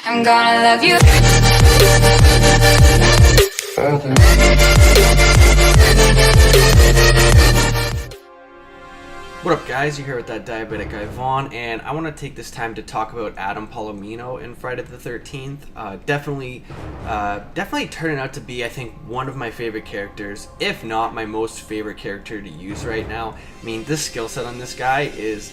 I'm gonna love you. What up, guys? You're here with that diabetic guy Vaughn, and I want to take this time to talk about Adam Palomino in Friday the 13th. Definitely turning out to be, I think, one of my favorite characters, if not my most favorite character to use right now. I mean, this skill set on this guy is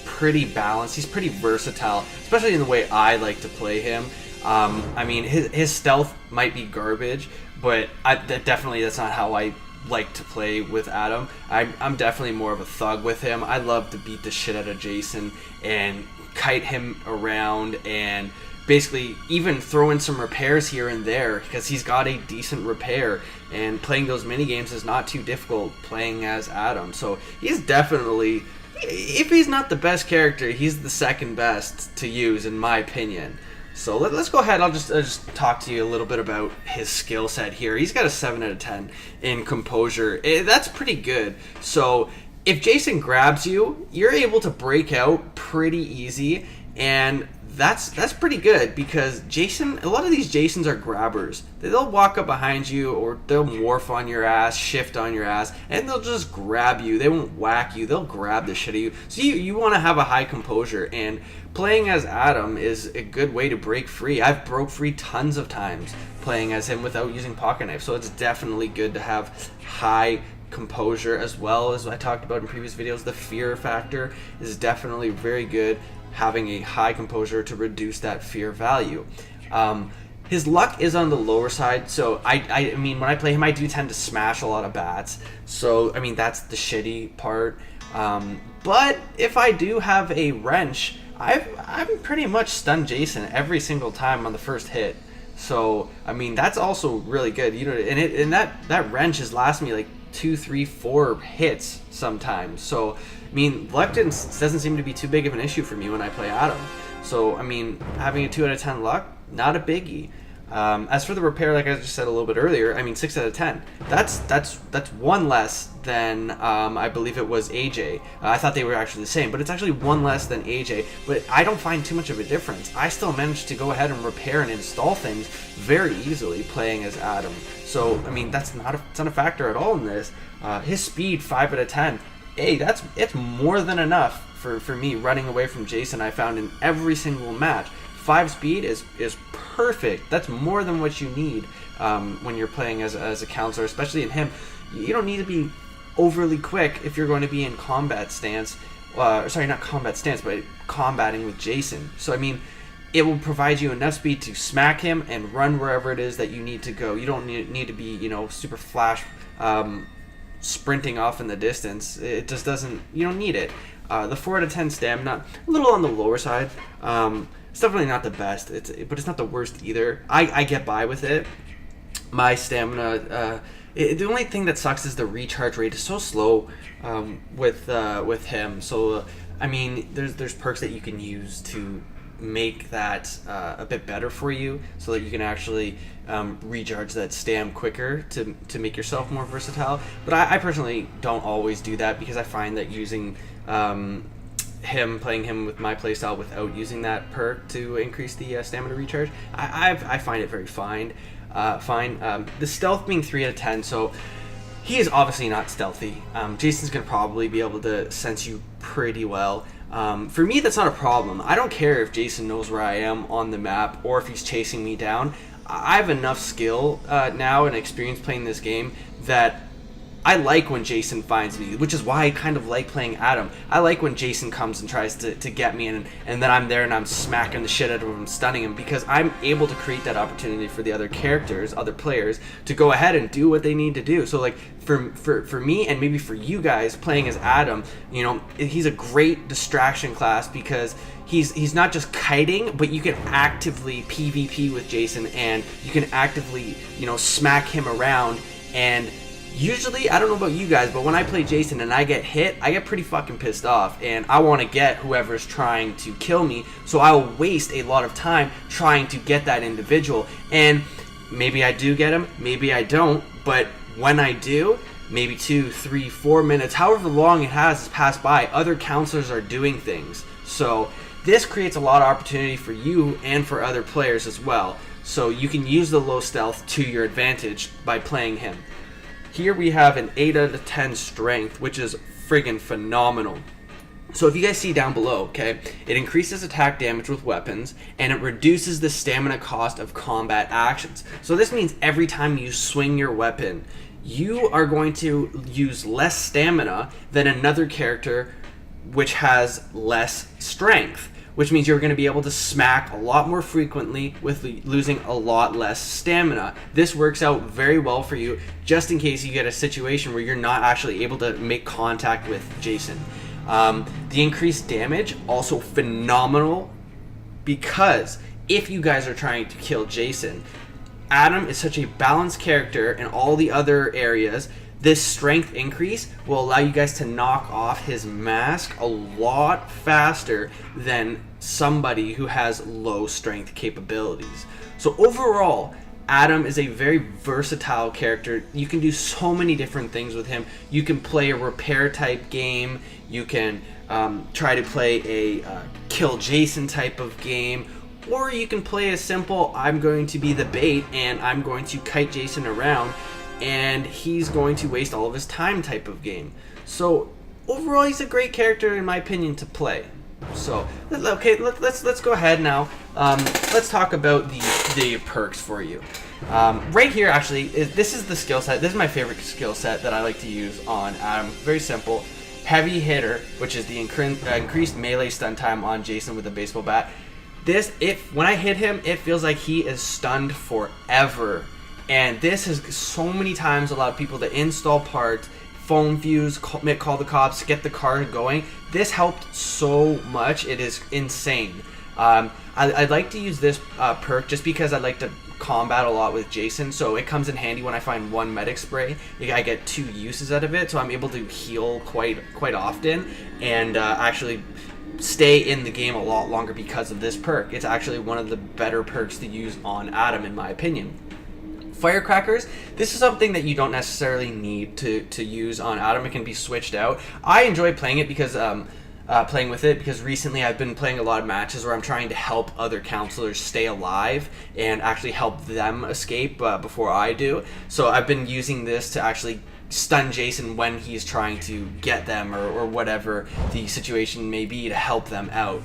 pretty balanced. He's pretty versatile, especially in the way I like to play him. I mean, his stealth might be garbage, but that's not how I like to play with Adam. I'm definitely more of a thug with him. I love to beat the shit out of Jason and kite him around and basically even throw in some repairs here and there because he's got a decent repair, and playing those mini games is not too difficult playing as Adam. So he's definitely, if he's not the best character, he's the second best to use in my opinion. So let's go ahead. I'll just talk to you a little bit about his skill set here. He's got a 7 out of 10 in composure. That's pretty good. So if Jason grabs you, you're able to break out pretty easy, and that's pretty good because a lot of these Jasons are grabbers. They'll walk up behind you or they'll morph on your ass, shift on your ass, and they'll just grab you. They won't whack you. They'll grab the shit out of you. So you want to have a high composure, and playing as Adam is a good way to break free. I've broke free tons of times playing as him without using pocket knife, so it's definitely good to have high composure, as well as I talked about in previous videos. The fear factor is definitely very good, having a high composure to reduce that fear value. His luck is on the lower side, so I mean, when I play him, I do tend to smash a lot of bats, so I mean, that's the shitty part. But if I do have a wrench, I've pretty much stunned Jason every single time on the first hit. So I mean, that's also really good, you know. And that wrench has lasted me like 2, 3, 4 hits sometimes. So I mean, luck doesn't seem to be too big of an issue for me when I play Adam. So I mean, having a 2 out of 10 luck, not a biggie. As for the repair, like I just said a little bit earlier, I mean, 6 out of 10. That's one less than I believe it was AJ. I thought they were actually the same, but it's actually one less than AJ. But I don't find too much of a difference. I still managed to go ahead and repair and install things very easily playing as Adam. So I mean, it's not a factor at all in this. His speed, 5 out of 10. Hey, it's more than enough for me running away from Jason. I found in every single match. 5 speed is perfect. That's more than what you need when you're playing as a counselor, especially in him. You don't need to be overly quick if you're going to be in combat stance. Sorry, not combat stance, but combating with Jason. So I mean, it will provide you enough speed to smack him and run wherever it is that you need to go. You don't need to be, super flash sprinting off in the distance. It just doesn't. You don't need it. The 4 out of 10 stamina, a little on the lower side. It's definitely not the best, but it's not the worst either. I get by with it. My stamina, the only thing that sucks is the recharge rate is so slow with him. So I mean, there's perks that you can use to make that a bit better for you, so that you can actually recharge that stam quicker to make yourself more versatile. But I personally don't always do that because I find that using playing him with my playstyle without using that perk to increase the stamina recharge, I find it very fine. The stealth being 3 out of 10, so he is obviously not stealthy. Jason's gonna probably be able to sense you pretty well. For me, that's not a problem. I don't care if Jason knows where I am on the map or if he's chasing me down. I have enough skill now and experience playing this game that I like when Jason finds me, which is why I kind of like playing Adam. I like when Jason comes and tries to get me, and then I'm there and I'm smacking the shit out of him and stunning him, because I'm able to create that opportunity for the other characters, other players, to go ahead and do what they need to do. So like for me, and maybe for you guys playing as Adam, he's a great distraction class because he's not just kiting, but you can actively PvP with Jason, and you can actively smack him around. And usually, I don't know about you guys, but when I play Jason and I get hit, I get pretty fucking pissed off, and I want to get whoever's trying to kill me, so I'll waste a lot of time trying to get that individual. And maybe I do get him, maybe I don't, but when I do, maybe 2, 3, 4 minutes, however long it has passed by, other counselors are doing things. So This creates a lot of opportunity for you and for other players as well. So you can use the low stealth to your advantage by playing him. Here we have an 8 out of 10 strength, which is friggin' phenomenal. So if you guys see down below, okay, it increases attack damage with weapons, and it reduces the stamina cost of combat actions. So this means every time you swing your weapon, you are going to use less stamina than another character which has less strength, which means you're going to be able to smack a lot more frequently with losing a lot less stamina. This works out very well for you, just in case you get a situation where you're not actually able to make contact with Jason. The increased damage, also phenomenal, because if you guys are trying to kill Jason, Adam is such a balanced character in all the other areas. This strength increase will allow you guys to knock off his mask a lot faster than somebody who has low strength capabilities. So overall, Adam is a very versatile character. You can do so many different things with him. You can play a repair type game. You can try to play a kill Jason type of game. Or you can play a simple, I'm going to be the bait and I'm going to kite Jason around and he's going to waste all of his time type of game. So overall, he's a great character in my opinion to play. So okay, let's go ahead now. Let's talk about the perks for you. Right here, actually, this is the skill set. This is my favorite skill set that I like to use on Adam. Very simple. Heavy hitter, which is the increased melee stun time on Jason with a baseball bat. When I hit him, it feels like he is stunned forever. And this has so many times allowed people to install parts, phone fuse, call the cops, get the car going. This helped so much. It is insane. I like to use this perk just because I like to combat a lot with Jason, so it comes in handy when I find one medic spray. I get 2 uses out of it, so I'm able to heal quite often and actually stay in the game a lot longer because of this perk. It's actually one of the better perks to use on Adam in my opinion. Firecrackers, this is something that you don't necessarily need to use on Adam. It can be switched out. I enjoy playing it because playing with it because recently I've been playing a lot of matches where I'm trying to help other counselors stay alive and actually help them escape before I do. So I've been using this to actually stun Jason when he's trying to get them or whatever the situation may be to help them out.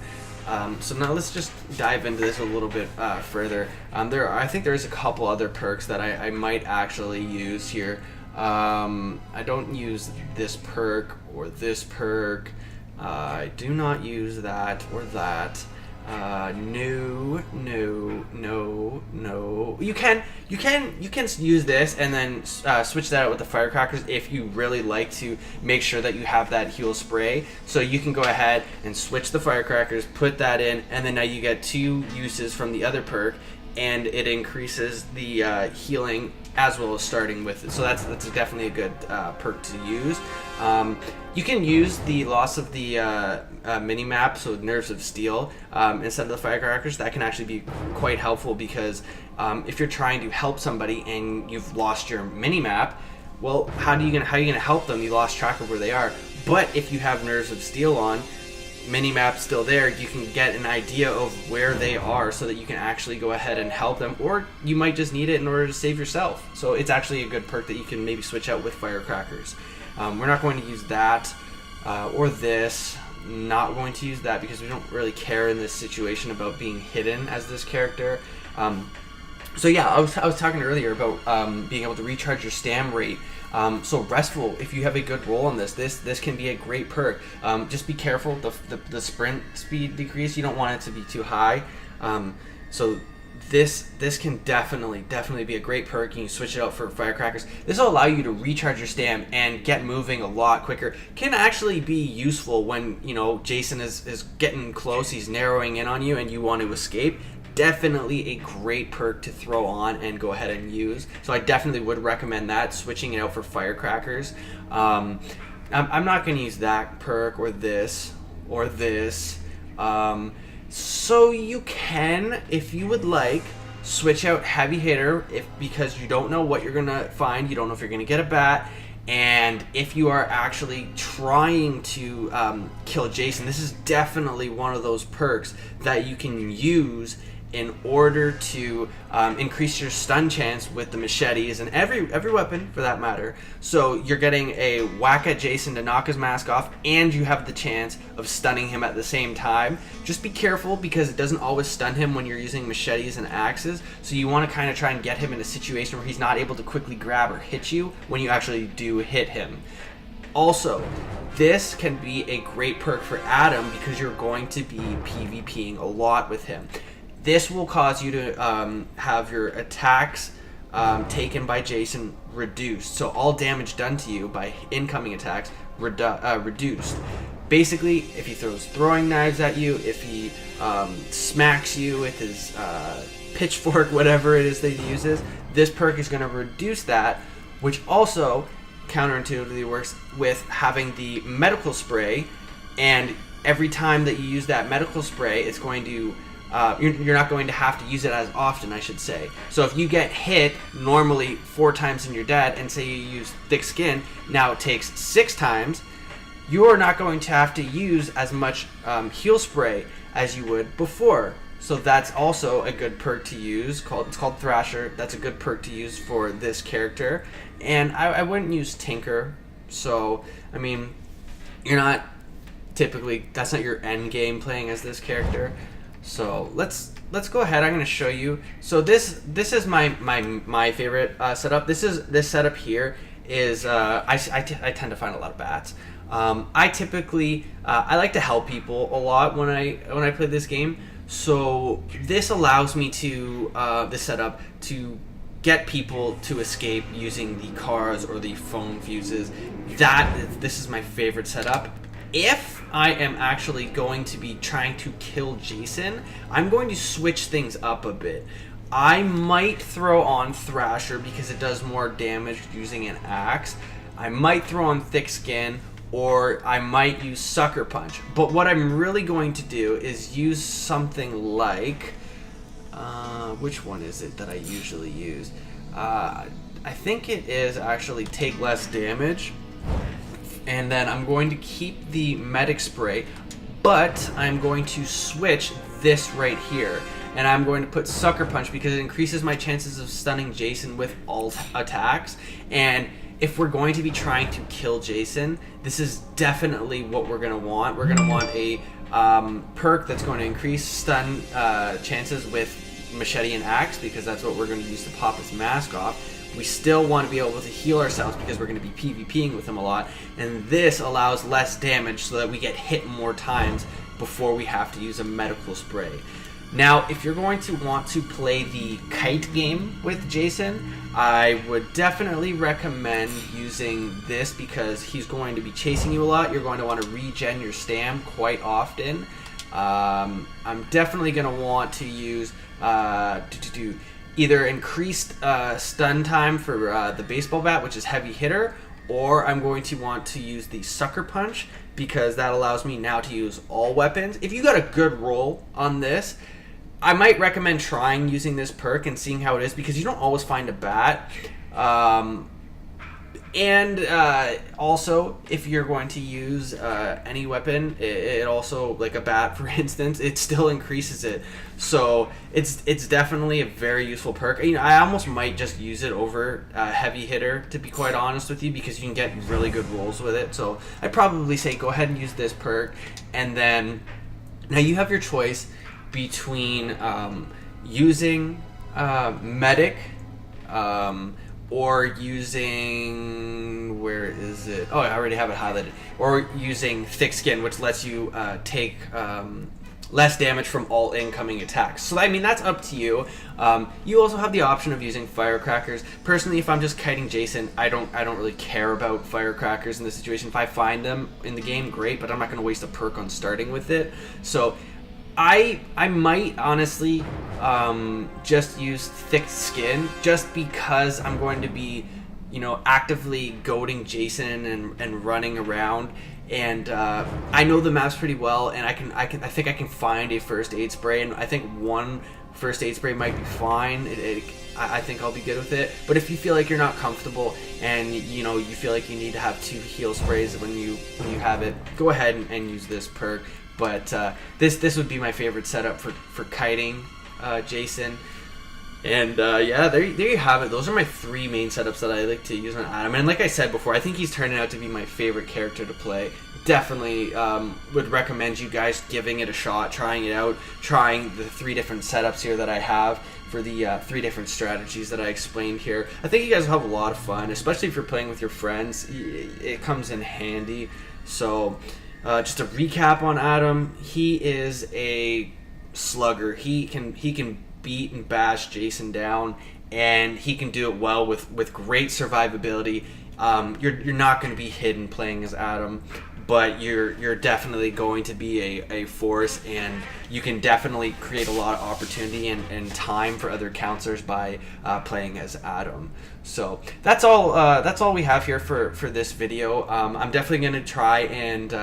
So now let's just dive into this a little bit further. I think there's a couple other perks that I might actually use here. I don't use this perk or this perk. I do not use that or that. No. You can use this and then switch that out with the firecrackers if you really like to make sure that you have that heal spray. So you can go ahead and switch the firecrackers, put that in, and then now you get 2 uses from the other perk, and it increases the healing as well as starting with it. So that's definitely a good perk to use. You can use the loss of the mini-map, so Nerves of Steel, instead of the firecrackers. That can actually be quite helpful because if you're trying to help somebody and you've lost your mini-map, well, how are you gonna help them? You lost track of where they are. But if you have Nerves of Steel on, mini-map still there, you can get an idea of where they are so that you can actually go ahead and help them, or you might just need it in order to save yourself. So it's actually a good perk that you can maybe switch out with firecrackers. We're not going to use that or this. Not going to use that because we don't really care in this situation about being hidden as this character. So yeah, I was talking earlier about being able to recharge your stam rate. So Restful, if you have a good roll on this can be a great perk. Just be careful, the sprint speed decrease, you don't want it to be too high. So this can definitely be a great perk. You can switch it out for firecrackers. This will allow you to recharge your stam and get moving a lot quicker. Can actually be useful when, you know, Jason is getting close, he's narrowing in on you and you want to escape. Definitely a great perk to throw on and go ahead and use. So I definitely would recommend that, switching it out for firecrackers. I'm not going to use that perk or this or this. So you can, if you would like, switch out Heavy Hitter because you don't know what you're going to find. You don't know if you're going to get a bat. And if you are actually trying to kill Jason, this is definitely one of those perks that you can use in order to increase your stun chance with the machetes and every weapon for that matter. So you're getting a whack at Jason to knock his mask off, and you have the chance of stunning him at the same time. Just be careful, because it doesn't always stun him when you're using machetes and axes, so you want to kind of try and get him in a situation where he's not able to quickly grab or hit you when you actually do hit him. Also, this can be a great perk for Adam because you're going to be PvPing a lot with him. This will cause you to have your attacks taken by Jason reduced. So all damage done to you by incoming attacks reduced. Basically, if he throws throwing knives at you, if he smacks you with his pitchfork, whatever it is that he uses, this perk is going to reduce that, which also counterintuitively works with having the medical spray. And every time that you use that medical spray, it's going to you're not going to have to use it as often, I should say. So if you get hit normally 4 times and you're dead, and say you use thick skin, now it takes 6 times, you're not going to have to use as much heal spray as you would before. So that's also a good perk to use. It's called Thrasher. That's a good perk to use for this character. And I wouldn't use Tinker. So, I mean, you're not typically, that's not your end game playing as this character. So let's go ahead. I'm going to show you. So this is my favorite setup. This setup here is I tend to find a lot of bats. I typically I like to help people a lot when I play this game. So this allows me to this setup to get people to escape using the cars or the phone fuses. This is my favorite setup. If I am actually going to be trying to kill Jason, I'm going to switch things up a bit. I might throw on Thrasher because it does more damage using an axe. I might throw on Thick Skin, or I might use Sucker Punch. But what I'm really going to do is use something like... which one is it that I usually use? I think it is actually Take Less Damage. And then I'm going to keep the medic spray, but I'm going to switch this right here. And I'm going to put Sucker Punch because it increases my chances of stunning Jason with all attacks. And if we're going to be trying to kill Jason, this is definitely what we're going to want. We're going to want a perk that's going to increase stun chances with machete and axe, because that's what we're going to use to pop his mask off. We still want to be able to heal ourselves because we're going to be PvPing with him a lot, and this allows less damage so that we get hit more times before we have to use a medical spray. Now, if you're going to want to play the kite game with Jason, I would definitely recommend using this because he's going to be chasing you a lot. You're going to want to regen your stam quite often. I'm definitely going to want to use either increased stun time for the baseball bat, which is heavy hitter, or I'm going to want to use the Sucker Punch because that allows me now to use all weapons. If you got a good roll on this, I might recommend trying using this perk and seeing how it is, because you don't always find a bat. Also, if you're going to use any weapon, it also, like a bat for instance, it still increases it. So it's definitely a very useful perk. You know, I almost might just use it over heavy hitter, to be quite honest with you, because you can get really good rolls with it. So I'd probably say go ahead and use this perk, and then now you have your choice between using medic. Or using, where is it? Oh, I already have it highlighted. Or using Thick Skin, which lets you take less damage from all incoming attacks. So I mean, that's up to you. You also have the option of using firecrackers. Personally, if I'm just kiting Jason, I don't really care about firecrackers in this situation. If I find them in the game, great, but I'm not going to waste a perk on starting with it. So I might honestly just use Thick Skin, just because I'm going to be, you know, actively goading Jason and running around, and I know the maps pretty well, and I think I can find a first aid spray, and I think one first aid spray might be fine. I think I'll be good with it. But if you feel like you're not comfortable and you feel like you need to have 2 heal sprays when you have it, go ahead and use this perk. But this would be my favorite setup for kiting Jason. And yeah, there you have it. Those are my 3 main setups that I like to use on Adam. And like I said before, I think he's turning out to be my favorite character to play. Definitely would recommend you guys giving it a shot, trying it out, trying the 3 different setups here that I have for the 3 different strategies that I explained here. I think you guys will have a lot of fun, especially if you're playing with your friends. It comes in handy. So just a recap on Adam, he is a slugger. He can beat and bash Jason down, and he can do it well with great survivability. You're not going to be hidden playing as Adam, but you're definitely going to be a force, and you can definitely create a lot of opportunity and time for other counselors by playing as Adam. So that's all we have here for this video. I'm definitely going to try and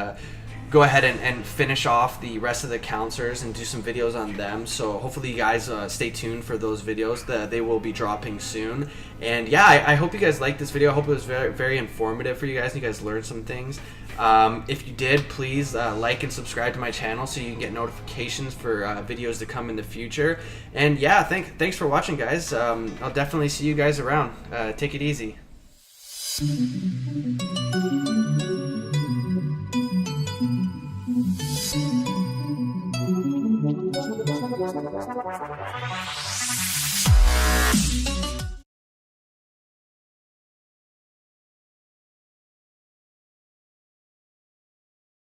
go ahead and finish off the rest of the counselors and do some videos on them. So hopefully you guys stay tuned for those videos. They will be dropping soon. And yeah, I hope you guys liked this video. I hope it was very, very informative for you guys and you guys learned some things. If you did, please like and subscribe to my channel so you can get notifications for videos to come in the future. And yeah, thanks for watching, guys. I'll definitely see you guys around. Take it easy.